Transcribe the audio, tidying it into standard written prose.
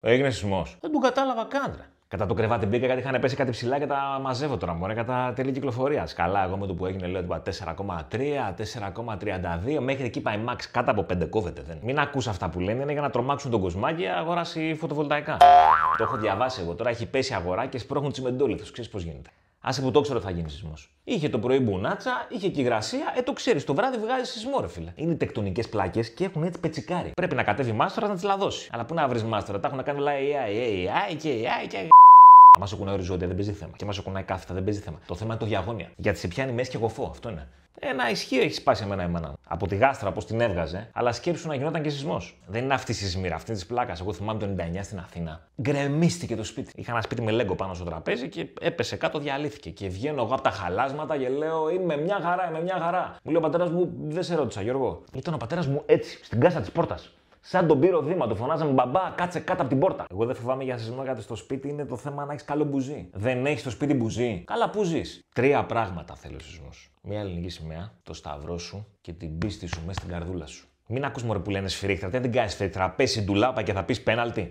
Έγινε σεισμός. Δεν τον κατάλαβα καν. Κατά το κρεβάτι μπήκα γιατί είχαν πέσει κάτι ψηλά και τα μαζεύω τώρα. Μωρέ, κατά τέλη κυκλοφορία. Καλά, εγώ με το που έγινε λέω ότι 4,3, 4,32. Μέχρι εκεί πάει max, κάτω από 5 κόβεται. Δεν. Μην ακούς αυτά που λένε, είναι για να τρομάξουν τον κοσμάκι και αγοράσει φωτοβολταϊκά. Το έχω διαβάσει εγώ τώρα, έχει πέσει αγορά και σπρώχνουν τσιμεντόλιθους. Ξέρεις πώς γίνεται. Άσε που το ξέρω θα γίνει σεισμός. Είχε το πρωί μπουνάτσα, είχε και υγρασία, το ξέρεις. Το βράδυ βγάζει σεισμό, ρε φίλε. Είναι τεκτονικές πλάκες και έχουν έτσι πετσικάρι. Πρέπει να κατέβει μάστορα να τις λαδώσει. Αλλά πού να βρει μάστορα, τα έχουν κάνει όλα AI και. Μα σε κουνάει οριζόντια δεν παίζει θέμα. Και μα σε κουνάει κάθετα δεν παίζει θέμα. Το θέμα είναι το διαγώνια. Γιατί σε πιάνει μέση και γοφό, αυτό είναι. Ένα ισχύο έχει σπάσει εμένα. Από τη γάστρα πώ την έβγαζε, αλλά σκέψου να γινόταν και σεισμός. Δεν είναι αυτή η σεισμήρα, αυτή τη πλάκα. Εγώ θυμάμαι το 99 στην Αθήνα. Γκρεμίστηκε το σπίτι. Είχα ένα σπίτι με λέγκο πάνω στο τραπέζι και έπεσε κάτω, διαλύθηκε. Και βγαίνω εγώ από τα χαλάσματα και λέω: Είμαι μια χαρά. Μου λέει ο πατέρα μου: Δεν σε ρώτησα, Γιώργο. Ήταν ο πατέρα μου έτσι, στην κάσα τη πόρτα. Σαν τον πύρο Δήμα, του φωνάζαμε μπαμπά, κάτσε κάτω από την πόρτα. Εγώ δεν φοβάμαι για σεισμό γιατί στο σπίτι είναι το θέμα να έχει καλό μπουζί. Δεν έχει στο σπίτι μπουζί. Καλά που ζεις. 3 πράγματα θέλει ο σεισμός. Μια ελληνική σημαία, το σταυρό σου και την πίστη σου μέσα στην καρδούλα σου. Μην ακούς μωρέ που λένε σφυρίχτρα, δεν την κάνει σφυρίχτρα. Πέσει ντουλάπα και θα πει πέναλτι.